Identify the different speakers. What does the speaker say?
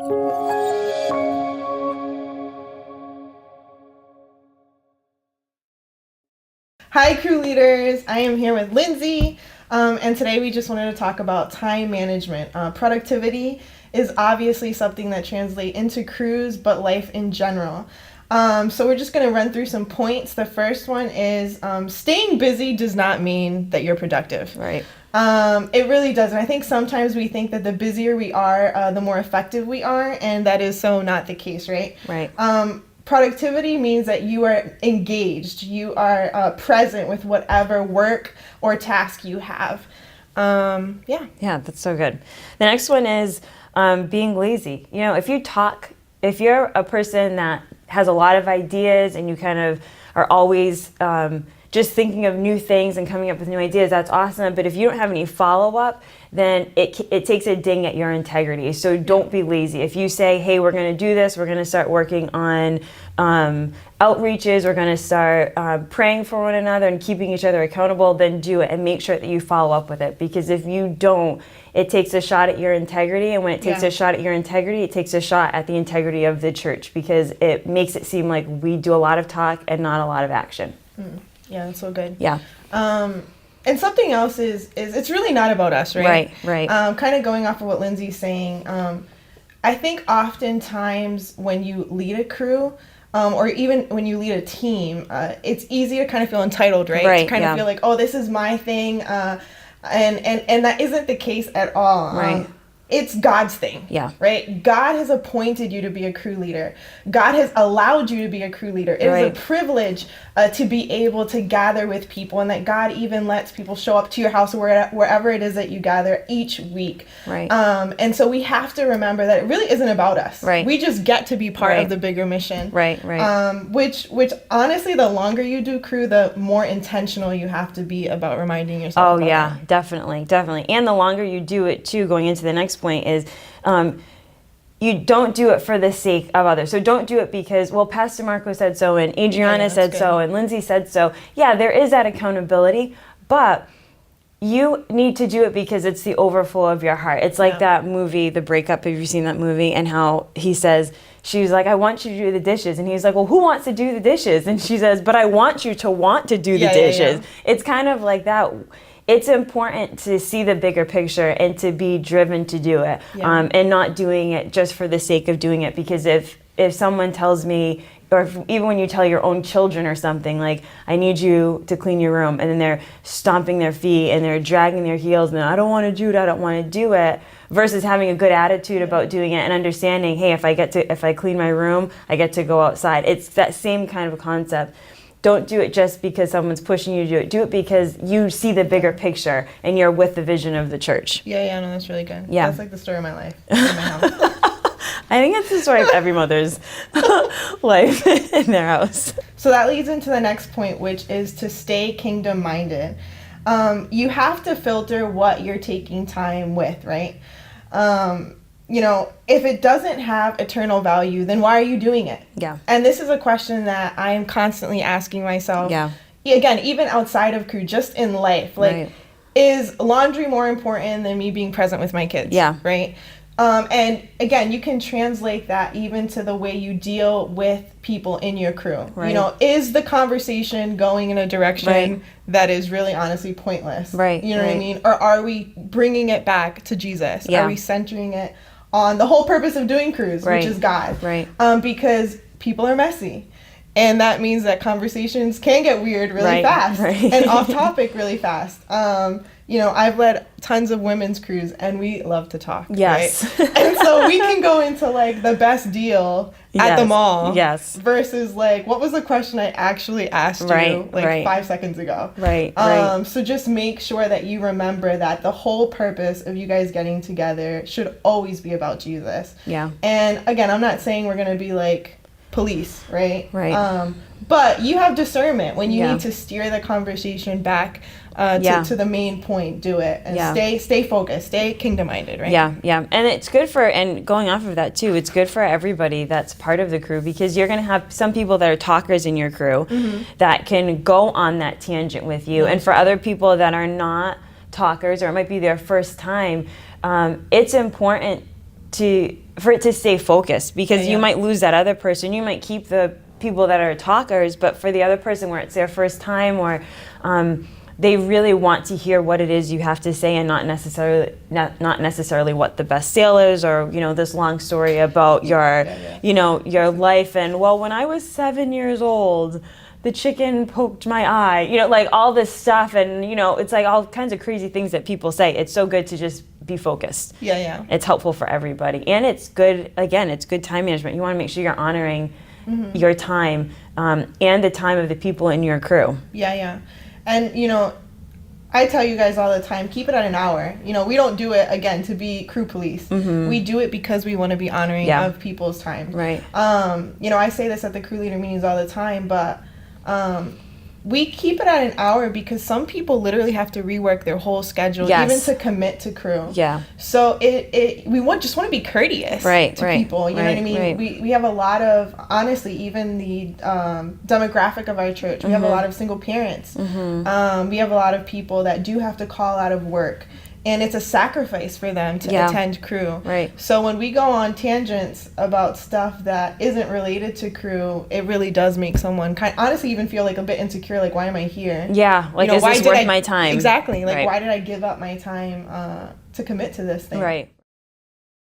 Speaker 1: Hi, crew leaders. I am here with Lindsay, and today we just wanted to talk about time management. Productivity is obviously something that translates into crews, but life in general. So we're just going to run through some points. The first one is staying busy does not mean that you're productive.
Speaker 2: Right.
Speaker 1: It really doesn't. I think sometimes we think that the busier we are, the more effective we are, and that is so not the case, right?
Speaker 2: Right.
Speaker 1: Productivity means that you are engaged, you are present with whatever work or task you have. Yeah,
Speaker 2: that's so good. The next one is being lazy. You know, if you're a person that has a lot of ideas and you kind of are always just thinking of new things and coming up with new ideas, that's awesome. But if you don't have any follow-up, then it takes a ding at your integrity. So don't be lazy. If you say, hey, we're going to do this, we're going to start working on outreaches, we're going to start praying for one another and keeping each other accountable, then do it and make sure that you follow up with it. Because if you don't, it takes a shot at your integrity. And when it takes a shot at your integrity, it takes a shot at the integrity of the church, because it makes it seem like we do a lot of talk and not a lot of action.
Speaker 1: Yeah, that's so good.
Speaker 2: Yeah.
Speaker 1: And something else is it's really not about us, right?
Speaker 2: Right.
Speaker 1: Kind of going off of what Lindsay's saying, I think oftentimes when you lead a crew, or even when you lead a team, it's easy to kind of feel entitled, right? To kind of feel like, oh, this is my thing, and that isn't the case at all.
Speaker 2: Right.
Speaker 1: It's God's thing, right? God has appointed you to be a crew leader. God has allowed you to be a crew leader. It is a privilege to be able to gather with people, and that God even lets people show up to your house or wherever it is that you gather each week.
Speaker 2: Right.
Speaker 1: And so we have to remember that it really isn't about us.
Speaker 2: Right.
Speaker 1: We just get to be part of the bigger mission.
Speaker 2: Right.
Speaker 1: Which honestly, the longer you do crew, the more intentional you have to be about reminding yourself.
Speaker 2: Oh yeah, definitely. And the longer you do it too, going into the next point is you don't do it for the sake of others. So don't do it because, well, Pastor Marco said so and Adriana said so and Lindsay said so. Yeah, there is that accountability, but you need to do it because it's the overflow of your heart. It's like that movie, The Breakup. Have you seen that movie? And how he says, she's like, I want you to do the dishes. And he's like, well, who wants to do the dishes? And she says, but I want you to want to do the dishes. It's kind of like that. It's important to see the bigger picture and to be driven to do it, and not doing it just for the sake of doing it. Because if someone tells me, or even when you tell your own children or something, like, I need you to clean your room, and then they're stomping their feet and they're dragging their heels and I don't want to do it, versus having a good attitude about doing it and understanding, hey, if I clean my room, I get to go outside. It's that same kind of a concept. Don't do it just because someone's pushing you to do it. Do it because you see the bigger picture and you're with the vision of the church.
Speaker 1: Yeah, no, that's really good.
Speaker 2: Yeah.
Speaker 1: That's like the story of my life in my house.
Speaker 2: I think it's the story of every mother's life in their house. So
Speaker 1: that leads into the next point, which is to stay kingdom-minded. You have to filter what you're taking time with, right? If it doesn't have eternal value, then why are you doing it?
Speaker 2: Yeah.
Speaker 1: And this is a question that I am constantly asking myself.
Speaker 2: Yeah.
Speaker 1: Again, even outside of crew, just in life. Like, is laundry more important than me being present with my kids?
Speaker 2: Yeah.
Speaker 1: Right? And again, you can translate that even to the way you deal with people in your crew.
Speaker 2: Right.
Speaker 1: Is the conversation going in a direction that is really honestly pointless?
Speaker 2: Right.
Speaker 1: You know what I mean? Or are we bringing it back to Jesus?
Speaker 2: Yeah.
Speaker 1: Are we centering it on the whole purpose of doing crews, which is God?
Speaker 2: Right.
Speaker 1: Because people are messy. And that means that conversations can get weird really fast and off topic really fast. I've led tons of women's crews and we love to talk.
Speaker 2: Yes.
Speaker 1: Right? And so we can go into like the best deal at the mall.
Speaker 2: Yes.
Speaker 1: Versus like, what was the question I actually asked you 5 seconds ago?
Speaker 2: Right.
Speaker 1: So just make sure that you remember that the whole purpose of you guys getting together should always be about Jesus.
Speaker 2: Yeah.
Speaker 1: And again, I'm not saying we're going to be like police, right?
Speaker 2: Right.
Speaker 1: But you have discernment when you need to steer the conversation back to the main point. Do it and stay focused, stay kingdom-minded, right?
Speaker 2: Yeah. And it's good and going off of that too, it's good for everybody that's part of the crew, because you're going to have some people that are talkers in your crew that can go on that tangent with you. And for other people that are not talkers, or it might be their first time, it's important for it to stay focused, because
Speaker 1: Yeah.
Speaker 2: you might lose that other person. You might keep the people that are talkers, but for the other person where it's their first time, or they really want to hear what it is you have to say, and not necessarily what the best sale is, or this long story about your your life. And well, when I was 7 years old, the chicken poked my eye, like all this stuff. And it's like all kinds of crazy things that people say. It's so good to just be focused.
Speaker 1: Yeah.
Speaker 2: It's helpful for everybody, and it's good, again, it's good time management. You want to make sure you're honoring your time, and the time of the people in your crew.
Speaker 1: Yeah. And, I tell you guys all the time, keep it at an hour. We don't do it, again, to be crew police. We do it because we want to be honoring of people's time.
Speaker 2: Right.
Speaker 1: I say this at the crew leader meetings all the time, but we keep it at an hour because some people literally have to rework their whole schedule, even to commit to crew.
Speaker 2: Yeah.
Speaker 1: So we just want to be courteous to people. You know what I mean?
Speaker 2: Right.
Speaker 1: We have a lot of, honestly, even the demographic of our church, we have a lot of single parents. We have a lot of people that do have to call out of work. And it's a sacrifice for them to attend crew.
Speaker 2: Right.
Speaker 1: So when we go on tangents about stuff that isn't related to crew, it really does make someone honestly even feel like a bit insecure. Like, why am I here?
Speaker 2: Yeah. Like, is this worth my time?
Speaker 1: Exactly. Like,
Speaker 2: right.
Speaker 1: why did I give up my time to commit to this thing?
Speaker 2: Right.